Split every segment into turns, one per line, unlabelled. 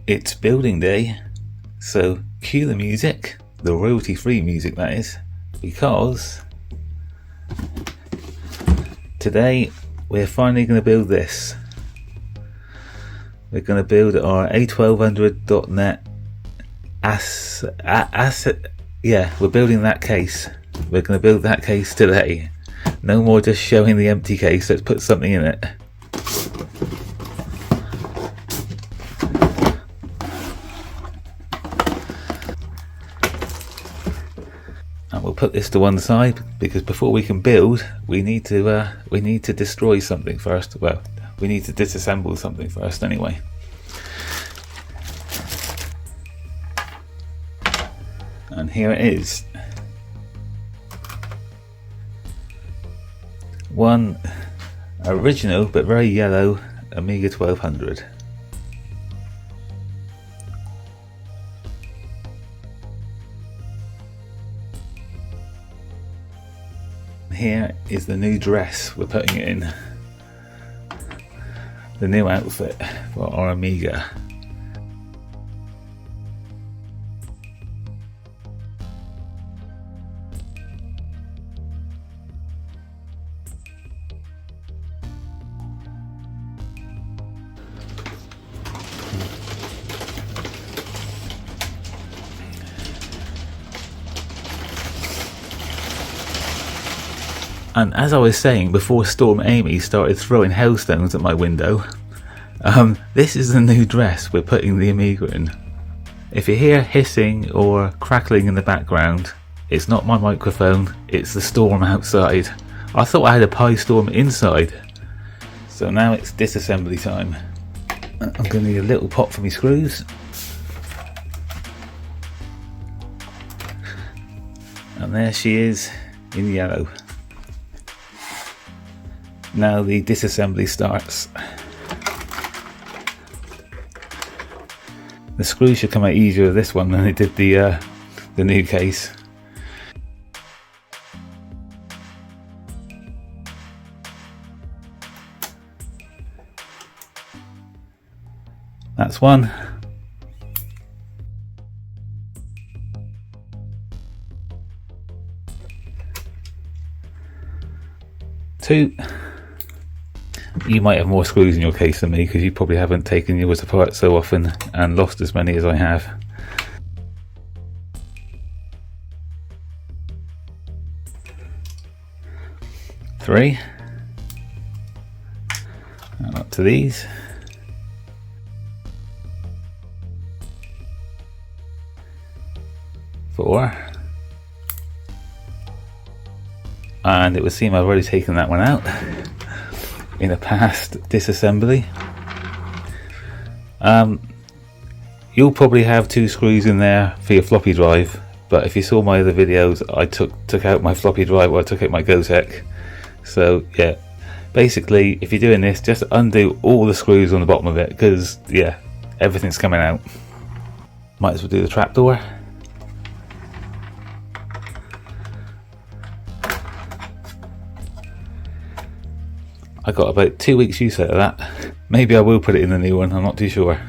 It's building day, so cue the music, the royalty-free music that is, because today we're finally going to build this. We're going to build our A1200.net we're building that case. We're going to build that case today. No more just showing the empty case, let's put something in it. And we'll put this to one side because before we can build, we need to destroy something first. Well, we need to disassemble something first anyway. And here it is. One original but very yellow Amiga 1200. Here is the new dress we're putting it in. The new outfit for our Amiga. And as I was saying before Storm Amy started throwing hailstones at my window, this is the new dress we're putting the Amiga in. If you hear hissing or crackling in the background, it's not my microphone, it's the storm outside. I thought I had a pie storm inside. So now it's disassembly time. I'm going to need a little pot for my screws. And there she is in yellow. Now the disassembly starts. The screws should come out easier with this one than it did the new case. That's one. Two. You might have more screws in your case than me because you probably haven't taken yours apart so often and lost as many as I have. Three. And up to these. Four. And it would seem I've already taken that one out in a past disassembly. You'll probably have two screws in there for your floppy drive, but if you saw my other videos, I took out my floppy drive, or I took out my Gotek. So yeah, basically if you're doing this, just undo all the screws on the bottom of it, because yeah, everything's coming out. Might as well do the trapdoor. I got about 2 weeks use out of that. Maybe I will put it in the new one, I'm not too sure.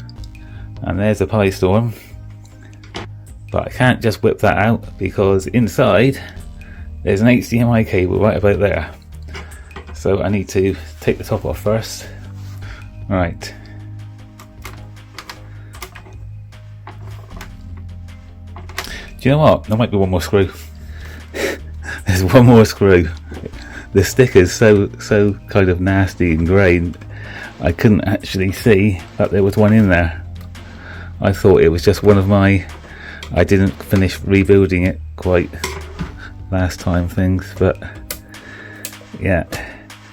And there's a pie storm. But I can't just whip that out because inside there's an HDMI cable right about there. So I need to take the top off first. Right. Do you know what? There might be one more screw. There's one more screw. The sticker's so kind of nasty and grey, I couldn't actually see that there was one in there. I thought it was just one of my, I didn't finish rebuilding it quite last time things, but yeah,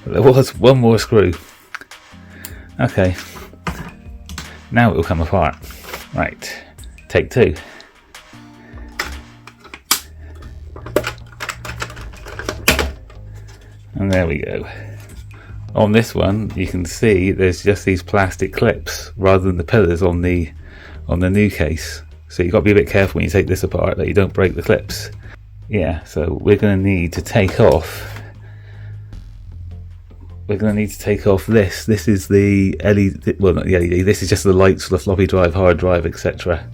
there was one more screw. Okay, now it will come apart. Right, take two. And there we go. On this one you can see there's just these plastic clips rather than the pillars on the new case, so you've got to be a bit careful when you take this apart that you don't break the clips. Yeah, so we're going to need to take off we're going to need to take off this. This is the LED, well not the LED, this is just the lights for the floppy drive, hard drive, etc.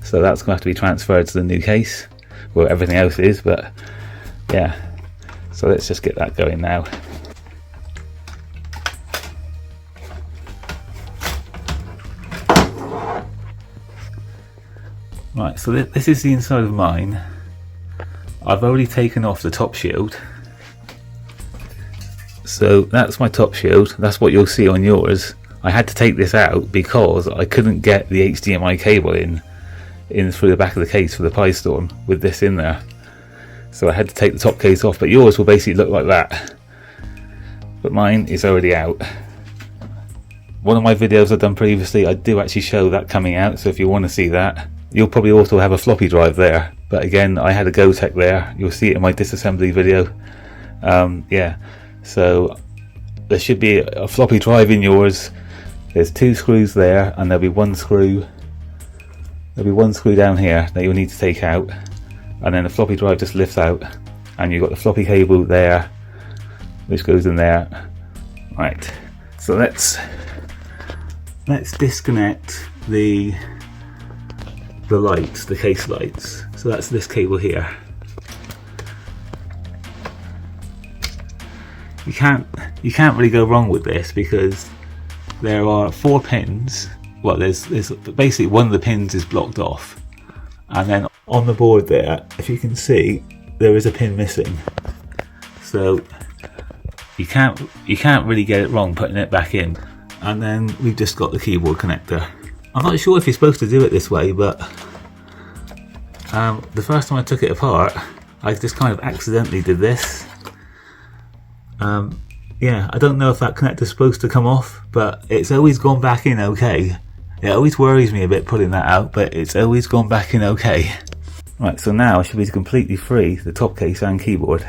So that's going to have to be transferred to the new case. Well, everything else is, but yeah. So let's just get that going now. Right, so this is the inside of mine. I've already taken off the top shield. So that's my top shield, that's what you'll see on yours. I had to take this out because I couldn't get the HDMI cable in through the back of the case for the Pi Storm with this in there. So I had to take the top case off, but yours will basically look like that. But mine is already out. One of my videos I've done previously, I do actually show that coming out, so if you want to see that. You'll probably also have a floppy drive there, but again, I had a GoTech there. You'll see it in my disassembly video. Yeah. So there should be a floppy drive in yours. There's 2 screws there, and there'll be one screw. There'll be one screw down here that you'll need to take out, and then the floppy drive just lifts out, and you've got the floppy cable there, which goes in there. Right. So let's disconnect the lights, the case lights. So that's this cable here. You can't really go wrong with this because there are 4 pins. Well, there's basically one of the pins is blocked off, and then on the board there, if you can see, there is a pin missing. So you can't really get it wrong putting it back in. And then we've just got the keyboard connector. I'm not sure if you're supposed to do it this way, but the first time I took it apart, I just kind of accidentally did this. Yeah, I don't know if that connector's supposed to come off, but it's always gone back in okay. It always worries me a bit pulling that out, but it's always gone back in okay. Right, so now I should be completely free the top case and keyboard.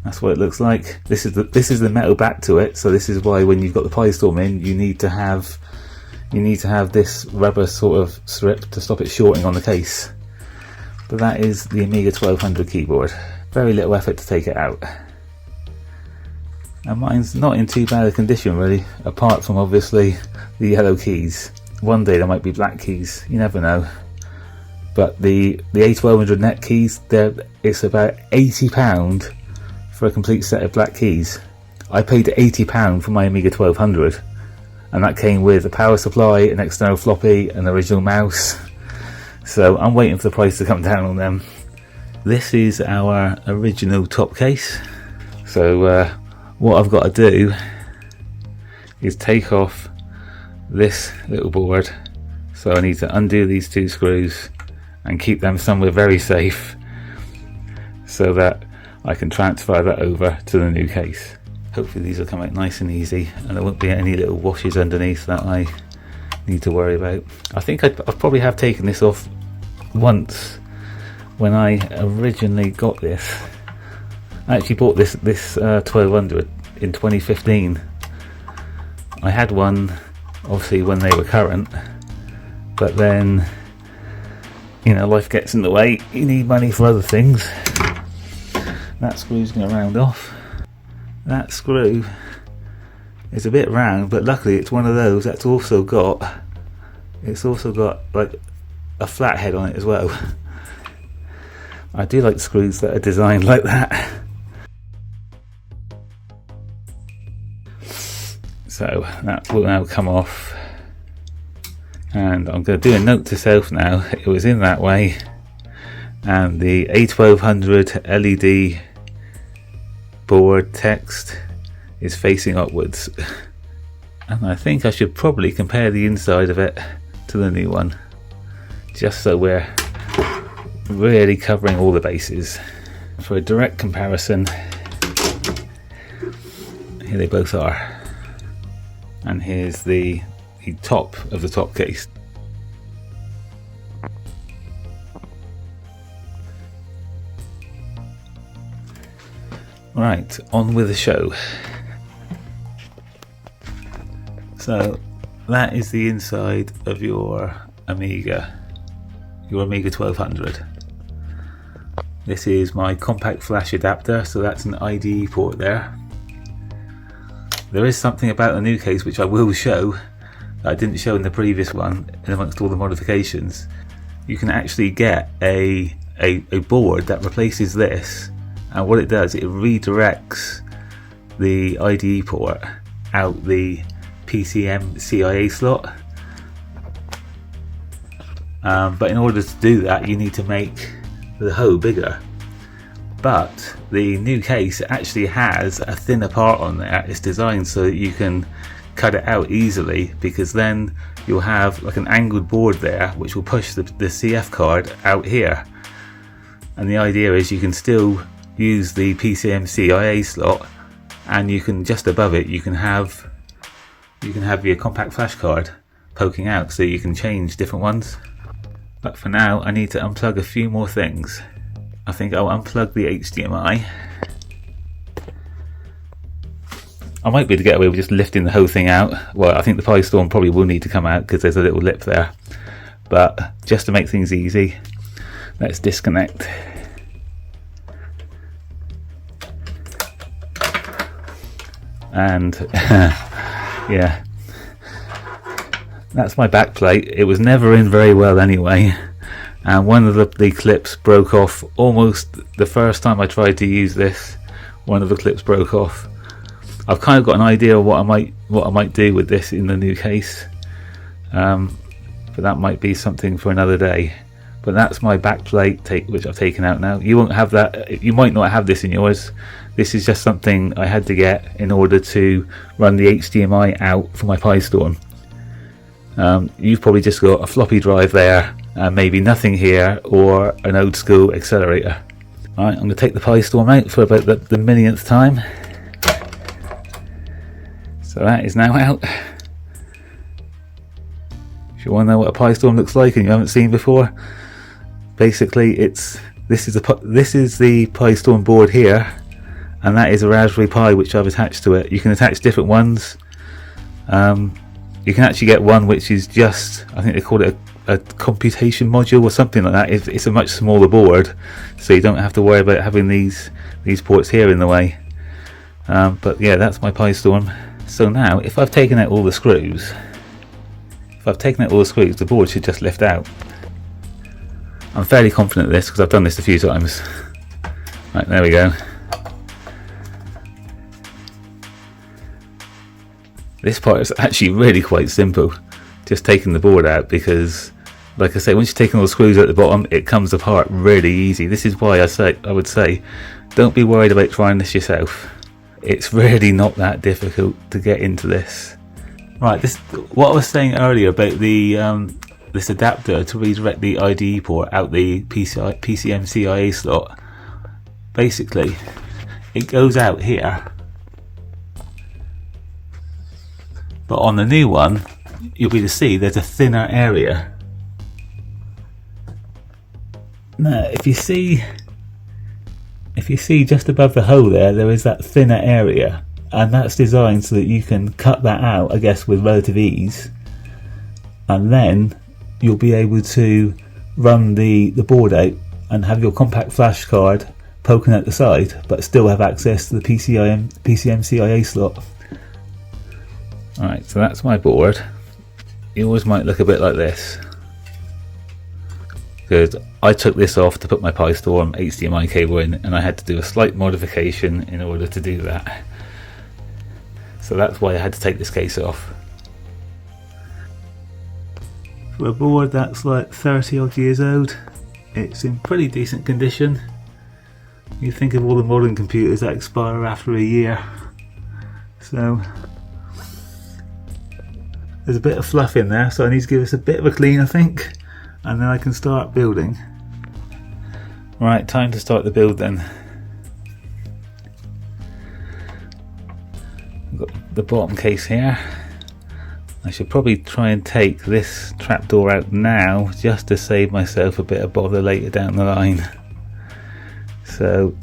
That's what it looks like. This is the metal back to it, so this is why when you've got the Pi Storm in, you need to have this rubber sort of strip to stop it shorting on the case. But that is the Amiga 1200 keyboard. Very little effort to take it out. And mine's not in too bad a condition really, apart from obviously the yellow keys. One day there might be black keys, you never know. But the A1200 net keys, it's about £80 for a complete set of black keys. I paid £80 for my Amiga 1200, and that came with a power supply, an external floppy, an original mouse. So I'm waiting for the price to come down on them. This is our original top case. So what I've got to do is take off this little board. So I need to undo these 2 screws and keep them somewhere very safe so that I can transfer that over to the new case. Hopefully these will come out nice and easy and there won't be any little washes underneath that I need to worry about. I think I probably have taken this off once when I originally got this. I actually bought this 1200 in 2015. I had one obviously when they were current, but then you know, life gets in the way, you need money for other things. That screw's going to round off. That screw is a bit round, but luckily it's one of those that's also got like a flat head on it as well. I do like screws that are designed like that. So that will now come off, and I'm going to do a note to self now. It was in that way, and the A1200 LED board text is facing upwards. And I think I should probably compare the inside of it to the new one, just so we're really covering all the bases. For a direct comparison, here they both are. And here's the top of the top case. Right, on with the show. So that is the inside of your Amiga 1200. This is my compact flash adapter, so that's an IDE port there. There is something about the new case which I will show that I didn't show in the previous one, and amongst all the modifications. You can actually get a board that replaces this, and what it does, it redirects the IDE port out the PCM CIA slot. But in order to do that, you need to make the hole bigger. But the new case actually has a thinner part on there. It's designed so that you can cut it out easily, because then you'll have like an angled board there which will push the CF card out here. And the idea is you can still use the PCM CIA slot, and you can, just above it, you can have your compact flash card poking out, so you can change different ones. But for now I need to unplug a few more things. I think I'll unplug the HDMI. I might be able to get away with just lifting the whole thing out. Well, I think the PyStorm probably will need to come out because there's a little lip there. But just to make things easy, let's disconnect. And yeah, that's my back plate. It was never in very well anyway, and one of the clips broke off almost the first time I tried to use this. One of the clips broke off. I've kind of got an idea of what I might do with this in the new case, but that might be something for another day. But that's my back plate, which I've taken out now. You won't have that. You might not have this in yours. This is just something I had to get in order to run the HDMI out for my PyStorm. You've probably just got a floppy drive there, and maybe nothing here, or an old school accelerator. Alright, I'm going to take the PyStorm out for about the millionth time. So that is now out. If you want to know what a PyStorm looks like and you haven't seen before, basically this is the PyStorm board here, and that is a Raspberry Pi which I've attached to it. You can attach different ones. You can actually get one which is just, I think they call it a computation module or something like that. It's a much smaller board, so you don't have to worry about having these ports here in the way. But yeah, that's my PyStorm. So now, if I've taken out all the screws, the board should just lift out. I'm fairly confident of this because I've done this a few times. Right, there we go. This part is actually really quite simple, just taking the board out, because like I say, once you've taken all the screws at the bottom, it comes apart really easy. This is why I would say don't be worried about trying this yourself. It's really not that difficult to get into this. Right, what I was saying earlier about the this adapter to redirect the IDE port out the PCM CIA slot. Basically, it goes out here, but on the new one, you'll be able to see there's a thinner area. Now, if you see just above the hole there is that thinner area, and that's designed so that you can cut that out, I guess, with relative ease, and then you'll be able to run the board out and have your compact flash card poking out the side, but still have access to the PCM CIA slot. Alright, so that's my board. Yours might look a bit like this, because I took this off to put my PyStorm HDMI cable in, and I had to do a slight modification in order to do that. So that's why I had to take this case off. For a board that's like 30 odd years old, it's in pretty decent condition. You think of all the modern computers that expire after a year. So there's a bit of fluff in there, so I need to give this a bit of a clean, I think, and then I can start building. Right, time to start the build then. I've got the bottom case here. I should probably try and take this trapdoor out now, just to save myself a bit of bother later down the line. So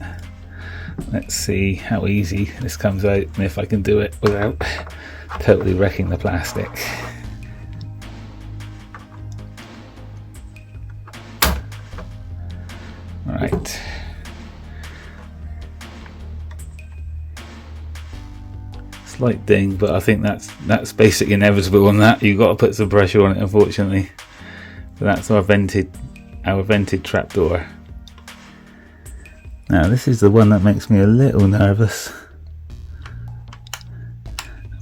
let's see how easy this comes out, and if I can do it without totally wrecking the plastic. Right. slight ding, but I think that's basically inevitable on that. You've got to put some pressure on it, unfortunately. But that's our vented trapdoor. Now this is the one that makes me a little nervous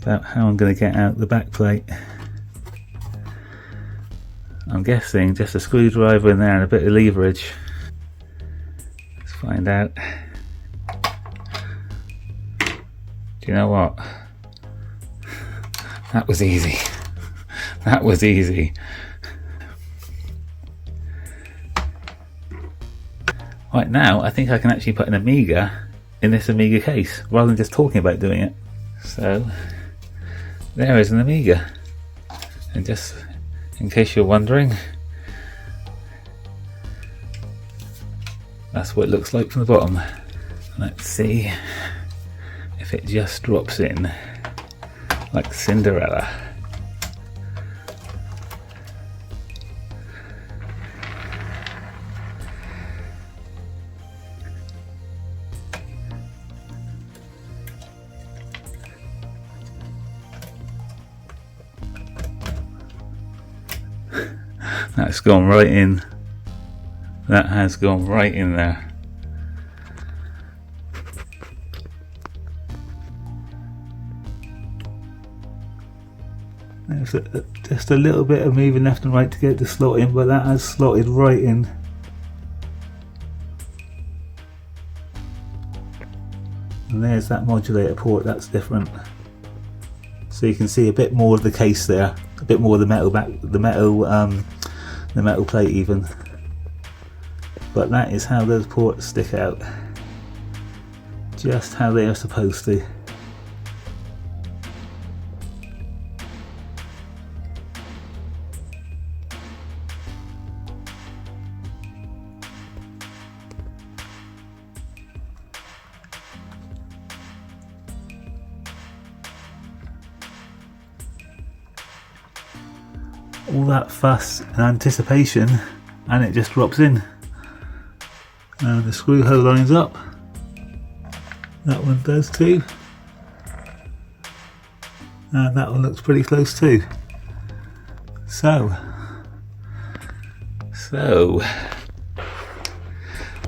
about how I'm going to get out the back plate. I'm guessing just a screwdriver in there and a bit of leverage. Let's find out. Do you know what? That was easy. That was easy. Right, now I think I can actually put an Amiga in this Amiga case rather than just talking about doing it. So there is an Amiga, and just in case you're wondering, that's what it looks like from the bottom. Let's see if it just drops in like Cinderella. That's gone right in. That has gone right in there. There's just a little bit of moving left and right to get the slot in, but that has slotted right in. And there's that modulator port, that's different. So you can see a bit more of the case there, a bit more of the metal back, the metal plate even. But that is how those ports stick out, just how they are supposed to. All that fuss and anticipation, and it just drops in. And the screw hole lines up. That one does too. And that one looks pretty close too. So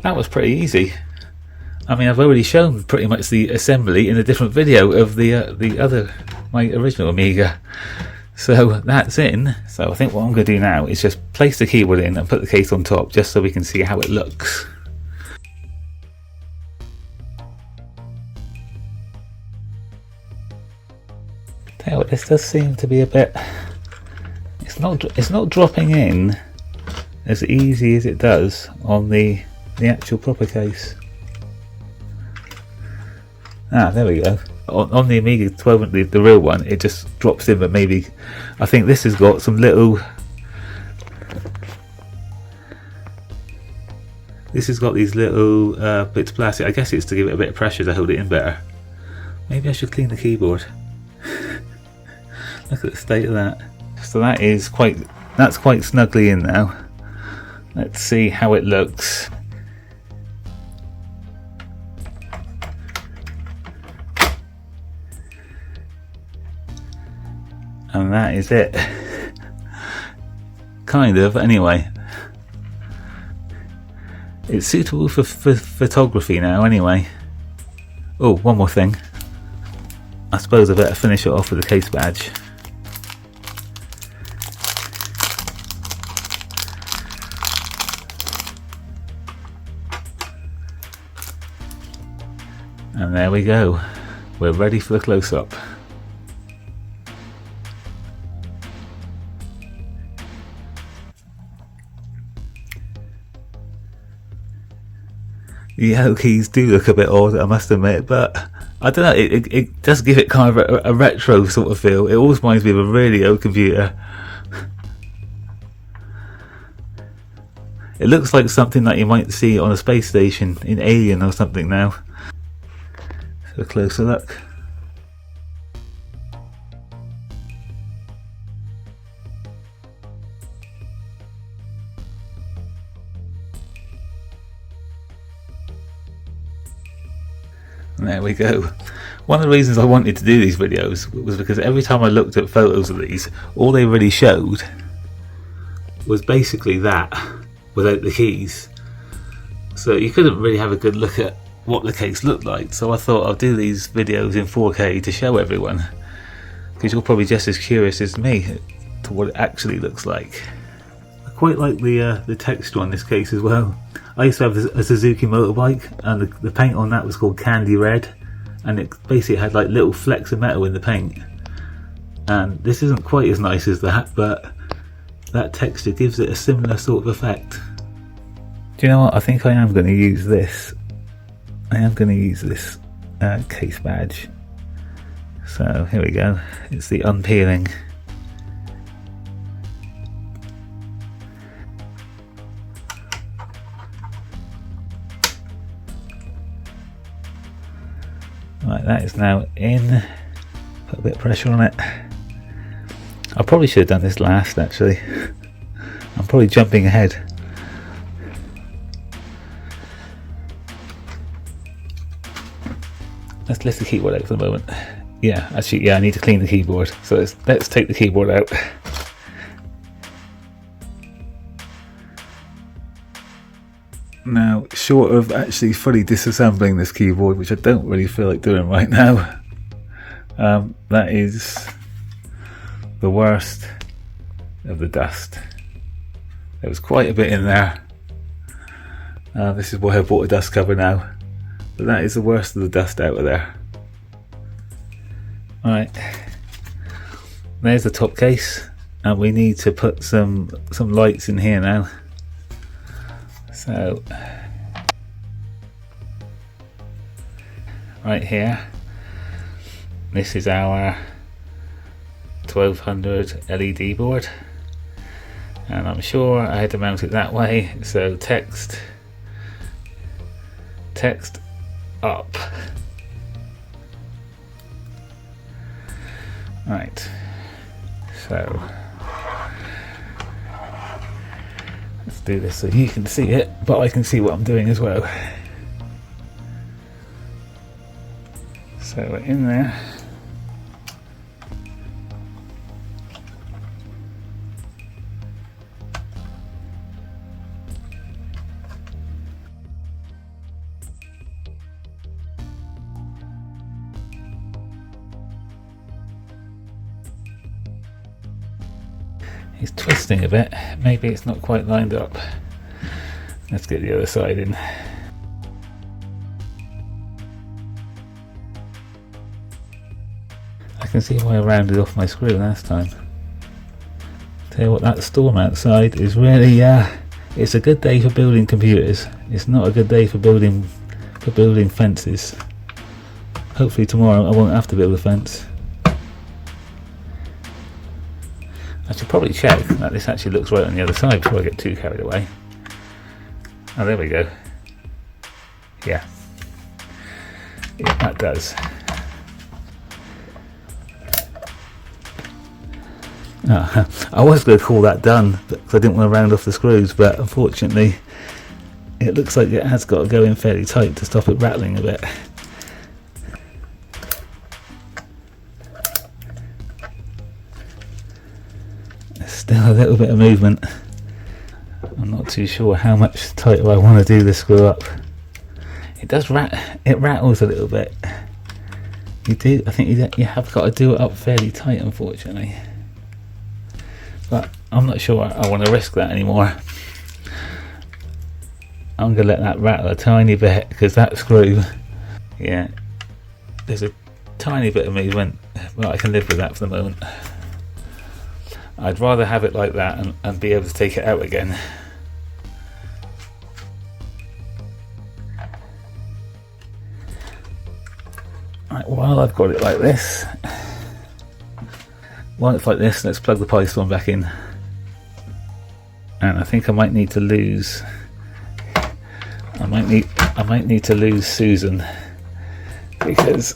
that was pretty easy. I mean, I've already shown pretty much the assembly in a different video of my original Amiga. So that's in. So I think what I'm going to do now is just place the keyboard in and put the case on top, just so we can see how it looks. Tell you what, this does seem to be a bit. It's not dropping in as easy as it does on the actual proper case. Ah, there we go. On the Amiga 12, the real one, it just drops in, but maybe I think this has got some little. This has got these little bits of plastic. I guess it's to give it a bit of pressure to hold it in better. Maybe I should clean the keyboard. Look at the state of that. So that's quite snugly in now. Let's see how it looks. And that is it. Kind of, anyway. It's suitable for photography now, anyway. Oh, one more thing. I suppose I better finish it off with the case badge. And there we go. We're ready for the close-up. The arrow keys do look a bit odd, I must admit, but I don't know, it does give it kind of a retro sort of feel. It always reminds me of a really old computer. It looks like something that you might see on a space station in Alien or something now. So a closer look. And there we go. One of the reasons I wanted to do these videos was because every time I looked at photos of these, all they really showed was basically that, without the keys. So you couldn't really have a good look at what the case looked like. So I thought I'll do these videos in 4K to show everyone, because you're probably just as curious as me to what it actually looks like. I quite like the texture on this case as well. I used to have a Suzuki motorbike, and the paint on that was called Candy Red, and it basically had like little flecks of metal in the paint. And this isn't quite as nice as that, but that texture gives it a similar sort of effect. Do you know what? I think I am going to use this. I am going to use this case badge. So here we go. It's the unpeeling. Right, that is now in. Put a bit of pressure on it. I probably should have done this last, actually. I'm probably jumping ahead. Let's lift the keyboard out for the moment. Yeah, actually, yeah, I need to clean the keyboard. So let's take the keyboard out. Now, short of actually fully disassembling this keyboard, which I don't really feel like doing right now, that is the worst of the dust. There was quite a bit in there. This is why I bought a dust cover now. But that is the worst of the dust out of there. Right, there's the top case, and we need to put some lights in here now. So, right here, this is our 1200 LED board, and I'm sure I had to mount it that way. So text up. Right, so let's do this so you can see it, but I can see what I'm doing as well. So we're in there. It's twisting a bit, maybe it's not quite lined up. Let's get the other side in. I can see why I rounded off my screw last time. Tell you what, that storm outside is really, it's a good day for building computers. It's not a good day for building fences. Hopefully tomorrow I won't have to build a fence. I should probably check that this actually looks right on the other side before I get too carried away. Oh, there we go. Yeah, that does. I was going to call that done because I didn't want to round off the screws, but unfortunately it looks like it has got to go in fairly tight to stop it rattling a bit. Still a little bit of movement. I'm not too sure how much tighter I want to do this screw up. It does it rattles a little bit. I think you have got to do it up fairly tight, unfortunately. But I'm not sure I want to risk that anymore. I'm going to let that rattle a tiny bit, because that screw, yeah, there's a tiny bit of movement, but I can live with that for the moment. I'd rather have it like that and be able to take it out again. Right, while I've got it like this, let's plug the Python back in. And I think I might need to lose. I might need to lose Susan, because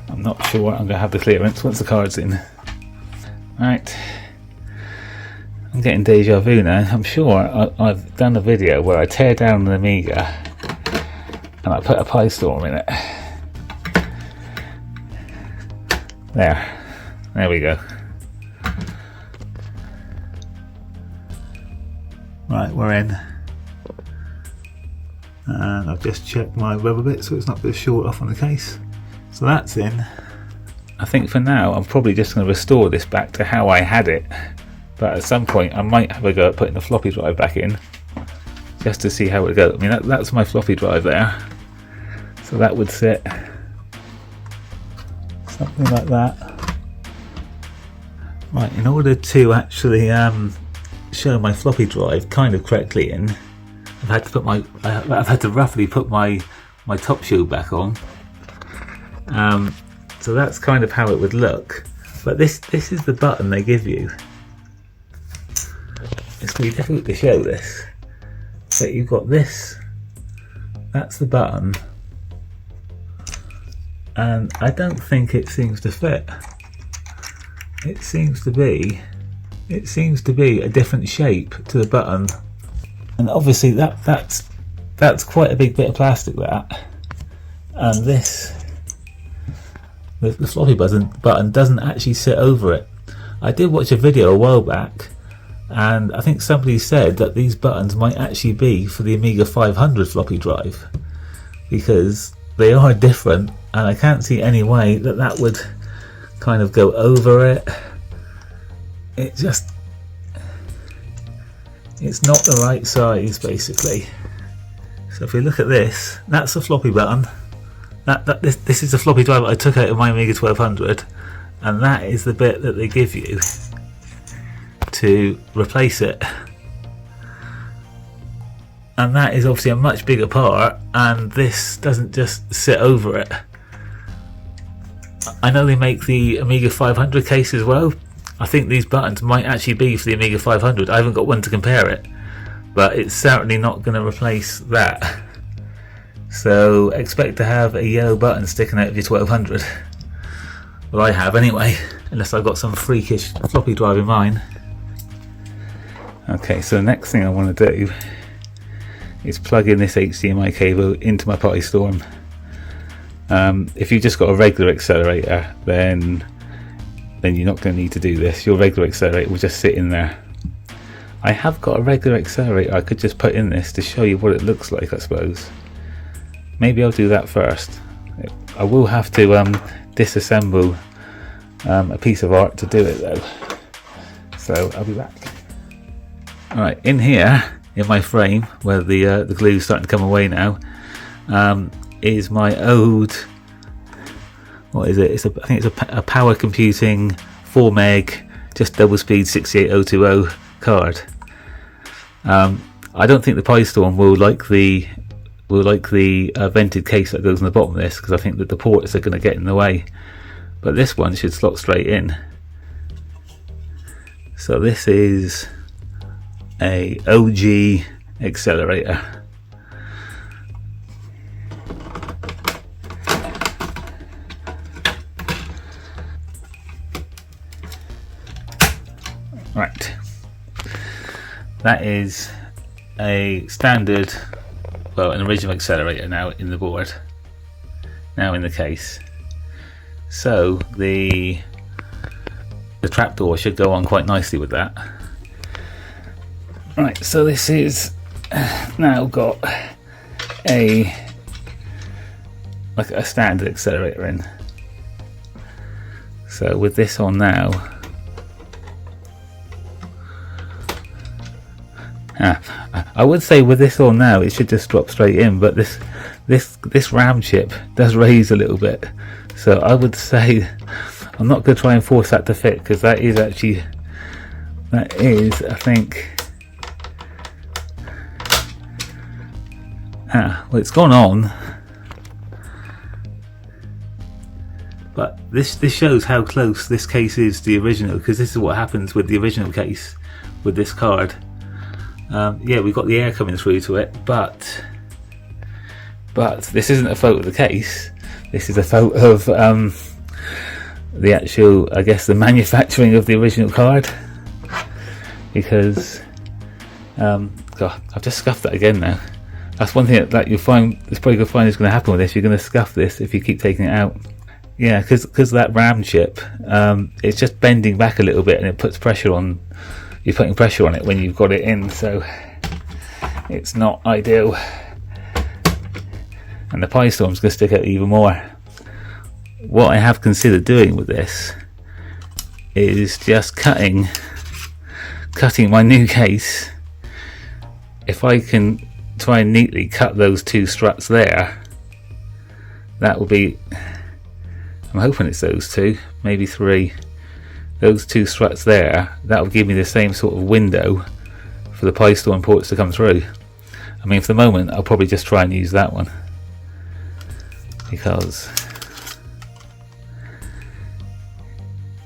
I'm not sure I'm going to have the clearance once the card's in. Right, I'm getting deja vu now. I'm sure I've done a video where I tear down an Amiga and I put a Pi Storm in it. There we go. Right, we're in. And I've just checked my rubber bit so it's not going to short off on the case. So that's in. I think for now I'm probably just going to restore this back to how I had it. But at some point I might have a go at putting the floppy drive back in, just to see how it goes. I mean, that's my floppy drive there. So that would sit something like that. Right, in order to actually show my floppy drive kind of correctly in, I've had to roughly put my top shield back on. So that's kind of how it would look. But this is the button they give you. It's going to be difficult to show this. But you've got this. That's the button. And I don't think it seems to fit. It seems to be a different shape to the button. And obviously that's quite a big bit of plastic, that. And this, the floppy button doesn't actually sit over it. I did watch a video a while back, and I think somebody said that these buttons might actually be for the Amiga 500 floppy drive, because they are different, and I can't see any way that would kind of go over it. It's not the right size, basically. So if we look at this, that's the floppy button. This is the floppy drive I took out of my Amiga 1200, and that is the bit that they give you to replace it. And that is obviously a much bigger part, and this doesn't just sit over it. I know they make the Amiga 500 case as well. I think these buttons might actually be for the Amiga 500. I haven't got one to compare it, but it's certainly not going to replace that. So expect to have a yellow button sticking out of your 1200. Well, I have anyway, unless I've got some freakish floppy drive in mine. Okay, so the next thing I want to do is plug in this HDMI cable into my Pi Storm. If you've just got a regular accelerator, then you're not going to need to do this. Your regular accelerator will just sit in there. I have got a regular accelerator I could just put in this to show you what it looks like, I suppose. Maybe I'll do that first. I will have to disassemble a piece of art to do it though. So I'll be back. Alright, in here, in my frame, where the glue's starting to come away now, is my old, what is it? I think it's a power computing 4 meg, just double speed 68020 card. I don't think the Pi Storm will like the vented case that goes on the bottom of this, because I think that the ports are going to get in the way. But this one should slot straight in. So this is a OG accelerator. Right, that is a standard, well, an original accelerator now in the board, now in the case. So the trapdoor should go on quite nicely with that. Right, so this is now got a standard accelerator in. So with this on now, I would say with this on now it should just drop straight in, but this RAM chip does raise a little bit, so I would say I'm not going to try and force that to fit, because that is I think, well, it's gone on, but this shows how close this case is to the original, because this is what happens with the original case with this card. Yeah, we've got the air coming through to it, but this isn't a photo of the case. This is a photo of the actual, I guess, the manufacturing of the original card, because God, I've just scuffed that again now. That's one thing that you'll find, it's probably going to find is going to happen with this. You're going to scuff this if you keep taking it out. Yeah, because that RAM chip, it's just bending back a little bit, and it puts pressure on, you're putting pressure on it when you've got it in, so it's not ideal. And the Pi Storm's going to stick out even more. What I have considered doing with this is just cutting my new case. If I can try and neatly cut those two struts there, that will be, I'm hoping it's those two, maybe three, those two struts there, that will give me the same sort of window for the Pi Storm ports to come through. I mean, for the moment I'll probably just try and use that one, because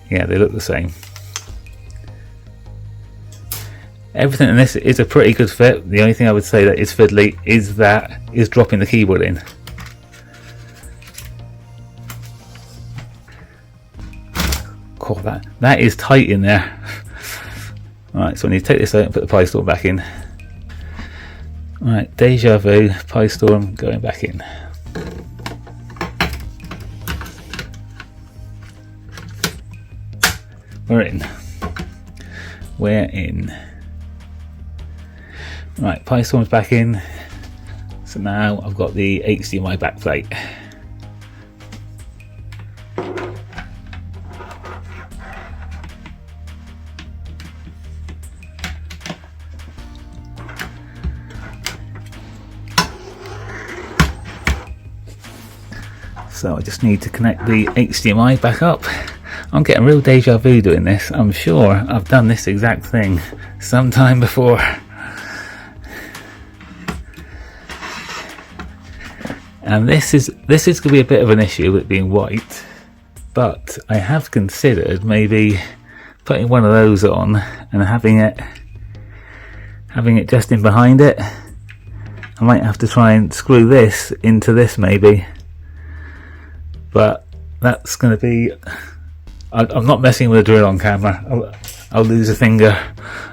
yeah, they look the same. Everything in this is a pretty good fit. The only thing I would say that is fiddly is dropping the keyboard in. Cool, that is tight in there. Alright, so I need to take this out and put the Pi Storm back in. Alright, Deja Vu, Pi Storm going back in. We're in. We're in. Right, Pi Storm's back in. So now I've got the HDMI backplate. So I just need to connect the HDMI back up. I'm getting real deja vu doing this. I'm sure I've done this exact thing sometime before. And this is going to be a bit of an issue with it being white, but I have considered maybe putting one of those on and having it just in behind it. I might have to try and screw this into this maybe, but that's going to be, I'm not messing with a drill on camera. I'll lose a finger.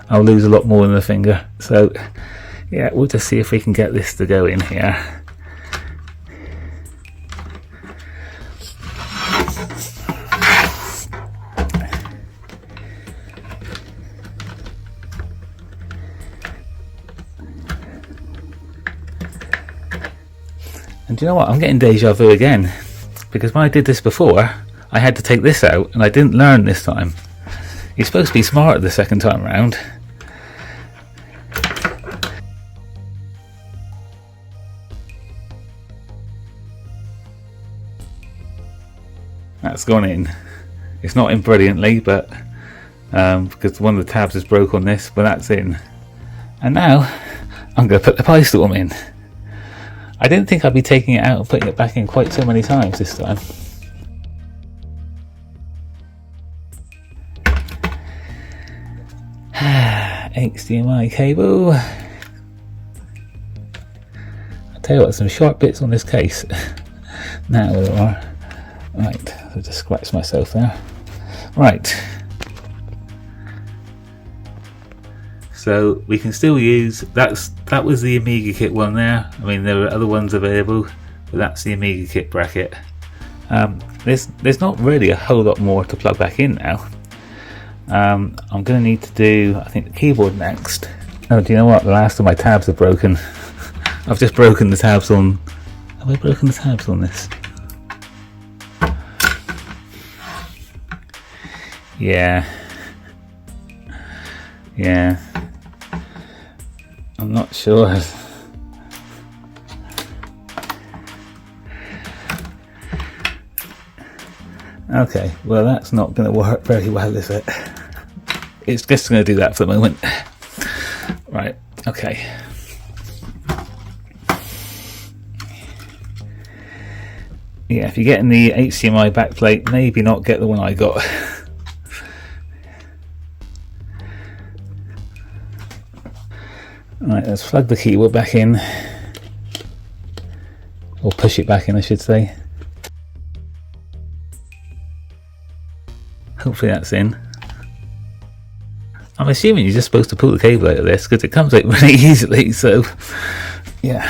I'll lose a lot more than a finger. So yeah, we'll just see if we can get this to go in here. And do you know what? I'm getting deja vu again, because when I did this before, I had to take this out, and I didn't learn this time. You're supposed to be smarter the second time round. That's gone in. It's not in brilliantly, but because one of the tabs is broke on this, but that's in. And now I'm going to put the Pi Storm in. I didn't think I'd be taking it out and putting it back in quite so many times this time. HDMI cable. I'll tell you what, some sharp bits on this case. Now there are. Right, I'll just scratch myself there. Right. So we can still use, that was the Amiga kit one there. I mean, there are other ones available, but that's the Amiga kit bracket. There's not really a whole lot more to plug back in now. I'm going to need to do, I think, the keyboard next. Oh, do you know what? The last of my tabs are broken. I've just broken the tabs on. Have I broken the tabs on this? Yeah. Yeah. I'm not sure. Okay, well that's not going to work very well, is it? It's just going to do that for the moment. Right, okay. Yeah, if you're getting the HDMI backplate, maybe not get the one I got. Right, let's plug the keyboard back in. Or push it back in, I should say. Hopefully that's in. I'm assuming you're just supposed to pull the cable out of this because it comes out really easily, so yeah.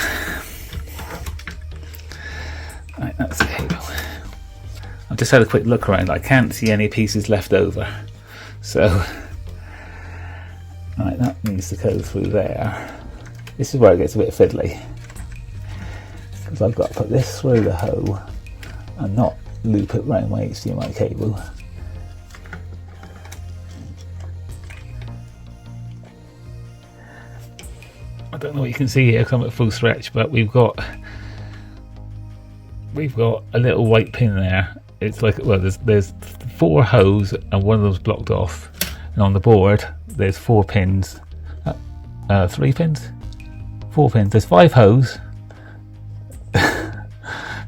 just had a quick look around. I can't see any pieces left over, so right, that needs to go through there. This is where it gets a bit fiddly, because I've got to put this through the hole and not loop it round my HDMI cable. I don't know what you can see here because I'm at full stretch, but we've got a little white pin there. It's like, well, there's 4 holes and one of them's blocked off, and on the board there's 4 pins, 3 pins, 4 pins. There's 5 holes.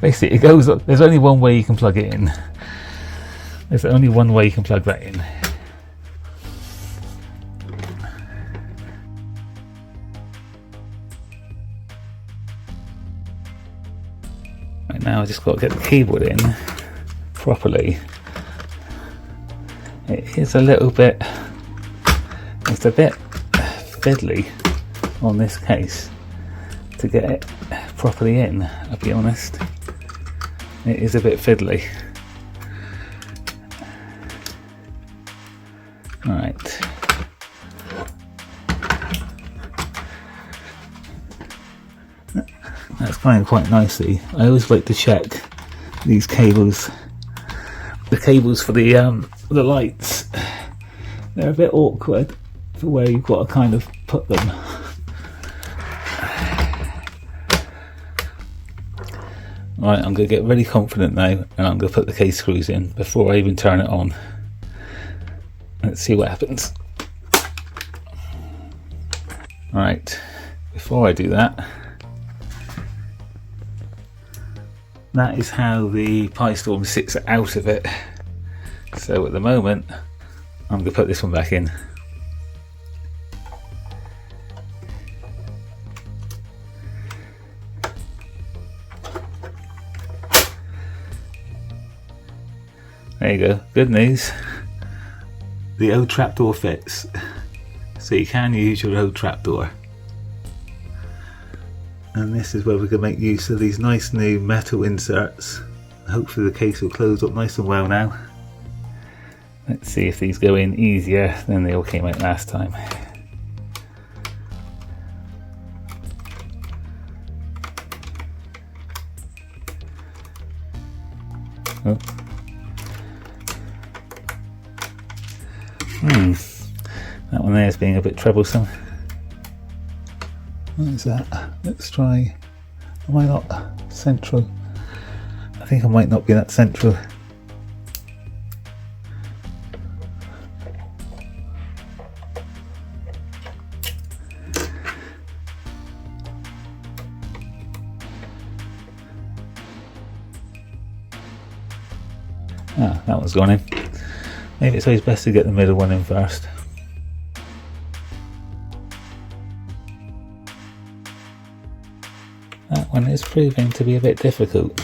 Basically, it goes. There's only one way you can plug it in. There's only one way you can plug that in. Right now, I just got to get the keyboard in properly. It is a little bit. It's a bit fiddly on this case to get it properly in. I'll be honest. It is a bit fiddly. Right. That's going quite nicely. I always like to check these cables. The cables for the lights. They're a bit awkward for where you've got to kind of put them. Right, I'm going to get really confident now, and I'm going to put the case screws in before I even turn it on. Let's see what happens. Right, before I do that, that is how the PiStorm sits out of it. So at the moment, I'm going to put this one back in. There you go, good news. The old trapdoor fits, so you can use your old trapdoor. And this is where we can make use of these nice new metal inserts. Hopefully the case will close up nice and well now. Let's see if these go in easier than they all came out last time. Oh. That one there is being a bit troublesome. What is that? Let's try. Am I not central? I think I might not be that central. Ah, that one's gone in. Maybe it's always best to get the middle one in first. That one is proving to be a bit difficult.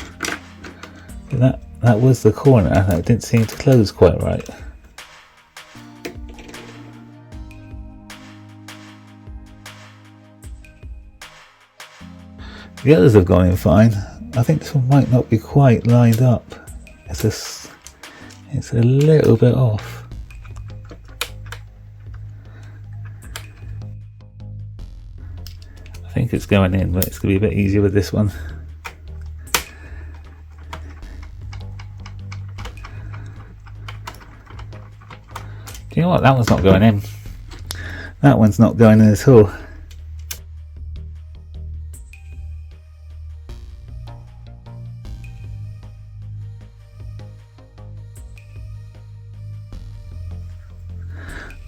That was the corner that didn't seem to close quite right. The others have gone in fine. I think this one might not be quite lined up. It's a little bit off. I think it's going in, but it's going to be a bit easier with this one. Do you know what? That one's not going in. That one's not going in at all.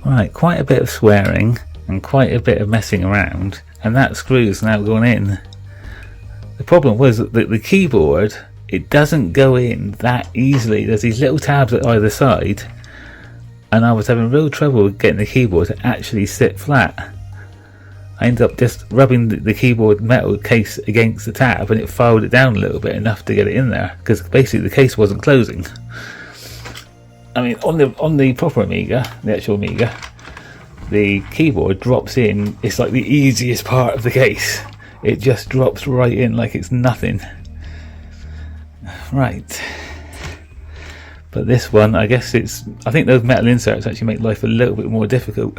Right, quite a bit of swearing and quite a bit of messing around, and that screw's now gone in. The problem was that the keyboard, it doesn't go in that easily. There's these little tabs at either side, and I was having real trouble getting the keyboard to actually sit flat. I ended up just rubbing the keyboard metal case against the tab, and it filed it down a little bit, enough to get it in there, because basically the case wasn't closing. I mean, on the proper Amiga, the actual Amiga, the keyboard drops in. It's like the easiest part of the case. It just drops right in like it's nothing. Right. But this one, I guess I think those metal inserts actually make life a little bit more difficult.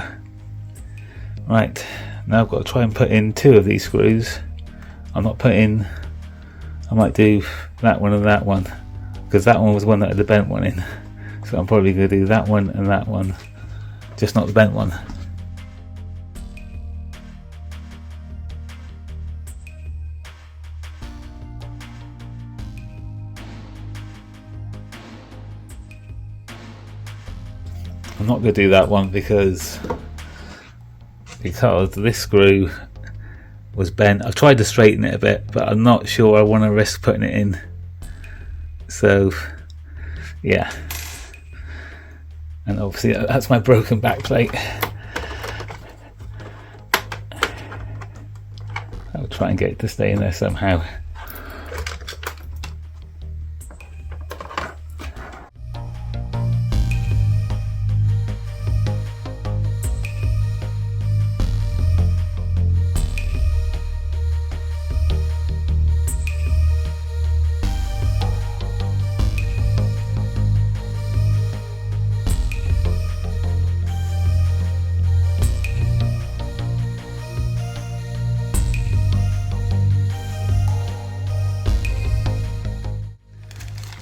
Right, now I've got to try and put in 2 of these screws. I might do that one and that one, because that one was one that had the bent one in. So I'm probably going to do that one and that one, just not the bent one. I'm not going to do that one because this screw was bent. I've tried to straighten it a bit, but I'm not sure I want to risk putting it in. So yeah, and obviously that's my broken back plate. I'll try and get it to stay in there somehow.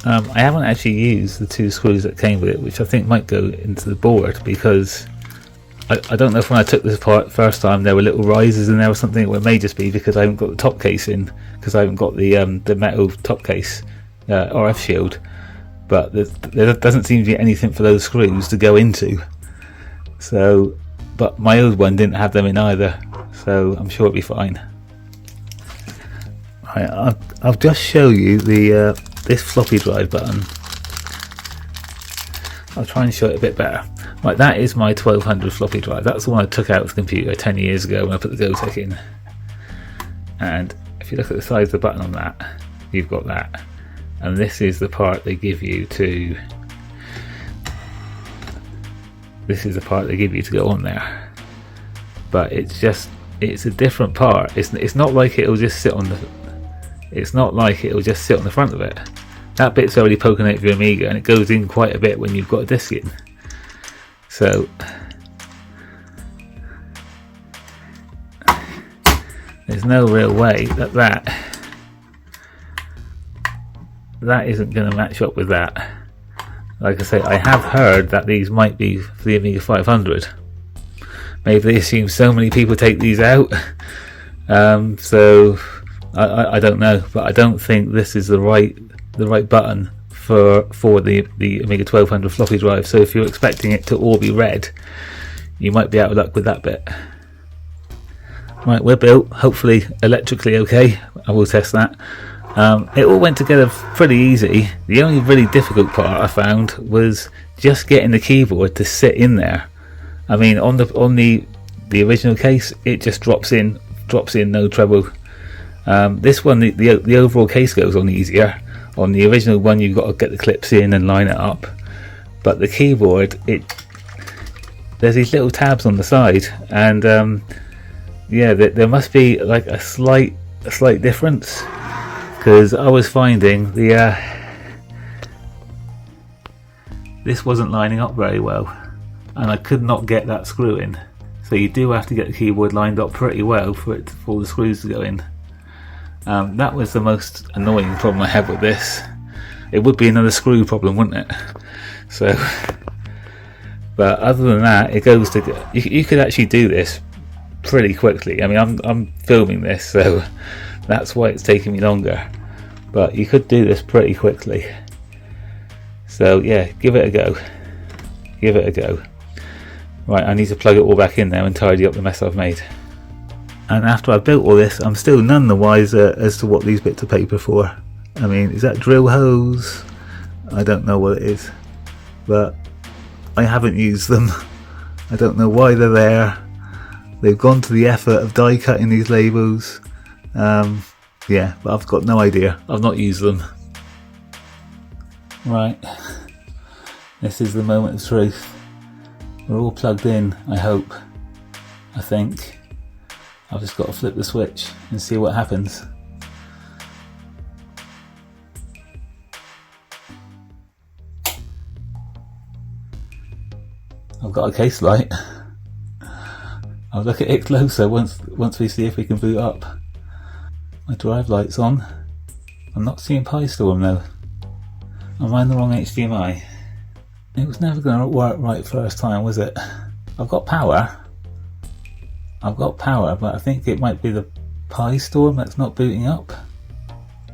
I haven't actually used the 2 screws that came with it, which I think might go into the board, because I don't know if when I took this apart first time there were little risers in there or something. Well, it may just be because I haven't got the top case in, because I haven't got the metal top case RF shield, but there doesn't seem to be anything for those screws to go into. So, but my old one didn't have them in either, so I'm sure it'll be fine. Right, I'll just show you this floppy drive button. I'll try and show it a bit better. Right, that is my 1200 floppy drive. That's the one I took out of the computer 10 years ago when I put the Gotek in. And if you look at the size of the button on that, you've got that. And this is the part they give you to. This is the part they give you to go on there. But it's a different part. It's not like it'll just sit on the. It's not like it'll just sit on the front of it. That bit's already poking out of your Amiga, and it goes in quite a bit when you've got a disc in. So there's no real way that isn't going to match up with that. Like I say, I have heard that these might be for the Amiga 500. Maybe they assume so many people take these out. So I don't know, but I don't think this is the right button for the Amiga 1200 floppy drive. So if you're expecting it to all be red, you might be out of luck with that bit. Right, we're built, hopefully electrically okay. I will test that. It all went together pretty easy. The only really difficult part I found was just getting the keyboard to sit in there. I mean, on the original case, it just drops in, no trouble. This one, the overall case goes on easier. On the original one, you've got to get the clips in and line it up. But the keyboard, there's these little tabs on the side, and yeah, there must be like a slight difference, because I was finding this wasn't lining up very well, and I could not get that screw in. So you do have to get the keyboard lined up pretty well for the screws to go in. That was the most annoying problem I had with this. It would be another screw problem, wouldn't it? So, but other than that, it goes to. You could actually do this pretty quickly. I mean, I'm filming this, so that's why it's taking me longer. But you could do this pretty quickly. So yeah, give it a go. Give it a go. Right, I need to plug it all back in there and tidy up the mess I've made. And after I've built all this, I'm still none the wiser as to what these bits of paper are for. I mean, is that drill hose? I don't know what it is, but I haven't used them. I don't know why they're there. They've gone to the effort of die cutting these labels. Yeah, but I've got no idea. I've not used them. Right, this is the moment of truth. We're all plugged in, I hope. I think. I've just got to flip the switch and see what happens. I've got a case light. I'll look at it closer once we see if we can boot up. My drive light's on. I'm not seeing PyStorm though. Am I in the wrong HDMI? It was never going to work right first time, was it? I've got power, but I think it might be the PyStorm that's not booting up.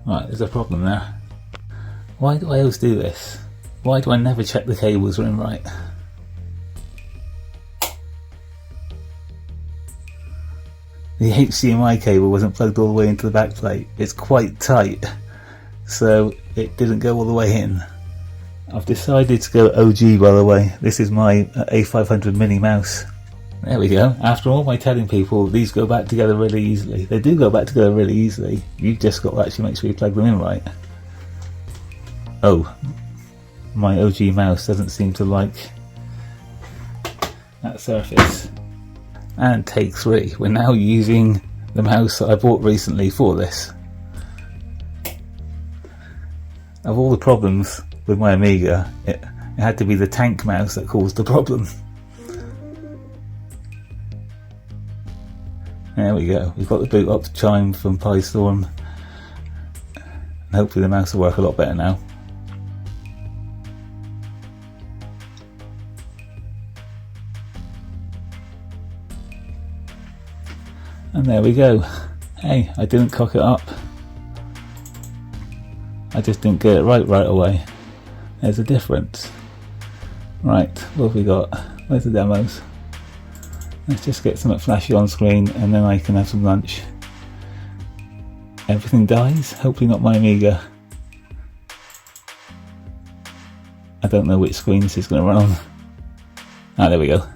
Right, there's a problem there. Why do I always do this? Why do I never check the cables are in right? The HDMI cable wasn't plugged all the way into the back plate. It's quite tight, so it didn't go all the way in. I've decided to go OG, by the way. This is my A500 mini mouse. There we go. After all my telling people, these go back together really easily. They do go back together really easily. You've just got to actually make sure you plug them in right. Oh, my OG mouse doesn't seem to like that surface. And take 3. We're now using the mouse that I bought recently for this. Of all the problems with my Amiga, it had to be the tank mouse that caused the problem. There we go. We've got the boot up chime from PyStorm. And hopefully the mouse will work a lot better now. And there we go. Hey, I didn't cock it up. I just didn't get it right away. There's a difference. Right, what have we got? Where's the demos? Let's just get something flashy on screen and then I can have some lunch. Everything dies? Hopefully not my Amiga. I don't know which screen this is going to run on. Ah, there we go.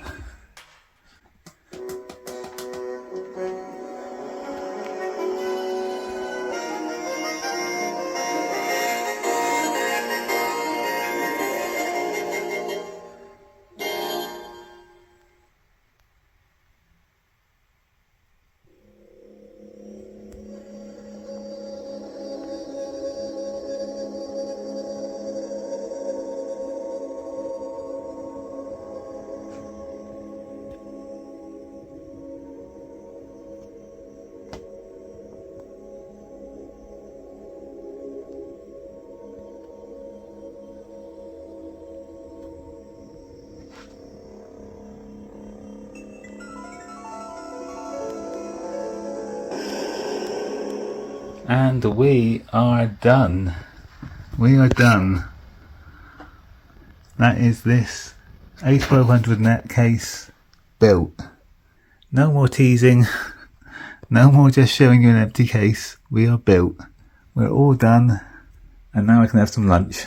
And we are done. We are done. That is this A1200 net case built. No more teasing. No more just showing you an empty case. We are built. We're all done. And now I can have some lunch.